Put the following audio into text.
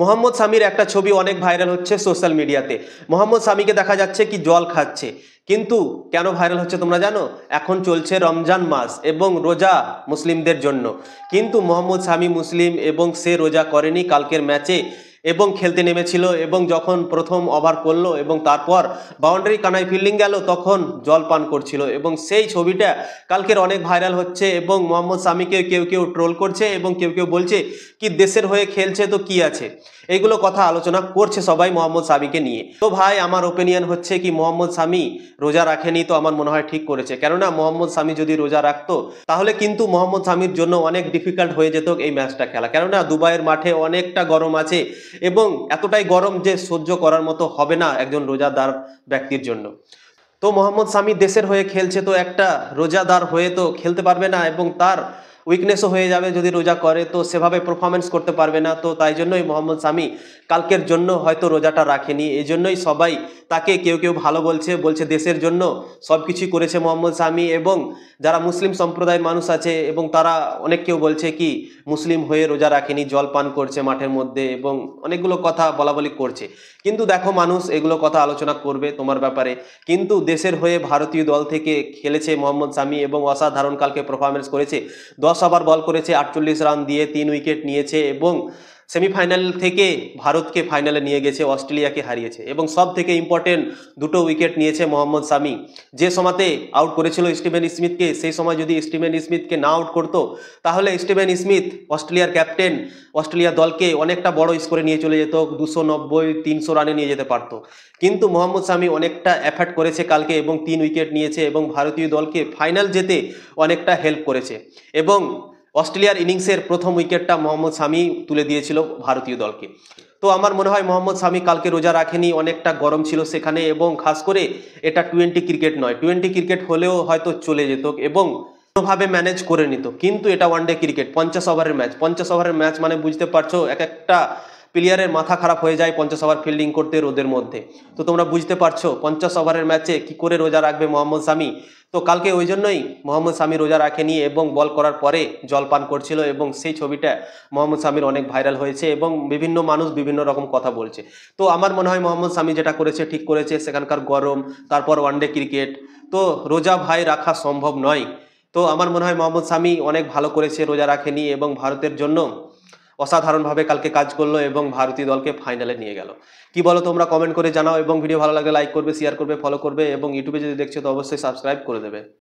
মোহাম্মদ সামির একটা ছবি অনেক ভাইরাল হচ্ছে সোশ্যাল মিডিয়াতে। মোহাম্মদ সামিকে দেখা যাচ্ছে কি জল খাচ্ছে, কিন্তু কেন ভাইরাল হচ্ছে তোমরা জানো? এখন চলছে রমজান মাস এবং রোজা মুসলিমদের জন্য, কিন্তু মোহাম্মদ সামি মুসলিম এবং সে রোজা করেনি কালকের ম্যাচে এবং খেলতে নেমেছিল এবং যখন প্রথম ওভার করলো এবং তারপর বাউন্ডারি কানায় ফিল্ডিং গেল তখন জল পান করছিল এবং সেই ছবিটা কালকের অনেক ভাইরাল হচ্ছে এবং মোহাম্মদ সামিকে কেউ কেউ ট্রোল করছে এবং কেউ কেউ বলছে কি দেশের হয়ে খেলছে তো কি আছে, এইগুলো কথা আলোচনা করছে সবাই মোহাম্মদ সামিকে নিয়ে। তো ভাই আমার ওপিনিয়ন হচ্ছে কি মোহাম্মদ সামি রোজা রাখেনি তো আমার মনে হয় ঠিক করেছে, কেননা মোহাম্মদ সামি যদি রোজা রাখতো তাহলে কিন্তু মোহাম্মদ সামির জন্য অনেক ডিফিকাল্ট হয়ে যেত এই ম্যাচটা খেলা, কেননা দুবাইয়ের মাঠে অনেকটা গরম আছে এবং এতটাই গরম যে সহ্য করার মতো হবে না একজন রোজাদার ব্যক্তির জন্য। তো মোহাম্মদ সামি দেশের হয়ে খেলছে তো একটা রোজাদার হয়ে তো খেলতে পারবে না এবং তার উইকনেসও হয়ে যাবে, যদি রোজা করে তো সেভাবে পারফরমেন্স করতে পারবে না। তো তাই জন্যই মোহাম্মদ সামি কালকের জন্য হয়তো রোজাটা রাখেনি, এই জন্যই সবাই তাকে কেউ কেউ ভালো বলছে, বলছে দেশের জন্য সব কিছুই করেছে মোহাম্মদ সামি। এবং যারা মুসলিম সম্প্রদায়ের মানুষ আছে এবং তারা অনেক কেউ বলছে কি মুসলিম হয়ে রোজা রাখেনি, জল পান করছে মাঠের মধ্যে এবং অনেকগুলো কথা বলাবলি করছে। কিন্তু দেখো মানুষ এগুলো কথা আলোচনা করবে তোমার ব্যাপারে, কিন্তু দেশের হয়ে ভারতীয় দল থেকে খেলেছে মোহাম্মদ সামি এবং অসাধারণ কালকে পারফরমেন্স করেছে। 10 ওভার বল করেছে, 48 রান দিয়ে 3 উইকেট নিয়েছে এবং সেমিফাইনাল থেকে ভারতকে ফাইনালে নিয়ে গেছে, অস্ট্রেলিয়াকে হারিয়েছে এবং সব থেকে ইম্পর্টেন্ট 2টো উইকেট নিয়েছে মোহাম্মদ সামি। যে সময়তে আউট করেছিল স্টিভেন স্মিথকে, সেই সময় যদি স্টিভেন স্মিথকে না আউট করতো তাহলে স্টিভেন স্মিথ অস্ট্রেলিয়ার ক্যাপ্টেন অস্ট্রেলিয়া দলকে অনেকটা বড় স্কোরে নিয়ে চলে যেত, 290-300 রানে নিয়ে যেতে পারতো। কিন্তু মোহাম্মদ সামি অনেকটা এফর্ট করেছে কালকে এবং 3 উইকেট নিয়েছে এবং ভারতীয় দলকে ফাইনাল যেতে অনেকটা হেল্প করেছে এবং অস্ট্রেলিয়ার ইনিংসের প্রথম উইকেটটা মোহাম্মদ সামি তুলে দিয়েছিল ভারতীয় দলকে। তো আমার মনে হয় মোহাম্মদ সামি কালকে রোজা রাখেনি, অনেকটা গরম ছিল সেখানে এবং খাস করে এটা 20 ক্রিকেট নয়, 20 ক্রিকেট হলেও হয়তো চলে যেত এবং কোনোভাবে ম্যানেজ করে নিত, কিন্তু এটা ওয়ানডে ক্রিকেট, 50 ওভারের ম্যাচ। 50 ওভারের ম্যাচ মানে বুঝতে পারছো এক একটা প্লেয়ারের মাথা খারাপ হয়ে যায় 50 ওভার ফিল্ডিং করতে রোদের মধ্যে। তো তোমরা বুঝতে পারছো 50 ওভারের ম্যাচে কি করে রোজা রাখবে মোহাম্মদ সামি। তো কালকে ওই জন্যই মোহাম্মদ সামি রোজা রাখেনি এবং বল করার পরে জল পান করছিল এবং সেই ছবিটা মোহাম্মদ সামির অনেক ভাইরাল হয়েছে এবং বিভিন্ন মানুষ বিভিন্ন রকম কথা বলছে। তো আমার মনে হয় মোহাম্মদ সামি যেটা করেছে ঠিক করেছে, সেখানকার গরম, তারপর ওয়ানডে ক্রিকেট, তো রোজা ভাই রাখা সম্ভব নয়। তো আমার মনে হয় মোহাম্মদ সামি অনেক ভালো করেছে, রোজা রাখেনি এবং ভারতের জন্য অসাধারণভাবে কালকে কাজ করলো এবং ভারতীয় দলকে ফাইনালে নিয়ে গেল। কি বলো তোমরা? কমেন্ট করে জানাও এবং ভিডিও ভালো লাগলে লাইক করবে, শেয়ার করবে, ফলো করবে এবং ইউটিউবে যদি দেখছো তো অবশ্যই সাবস্ক্রাইব করে দেবে।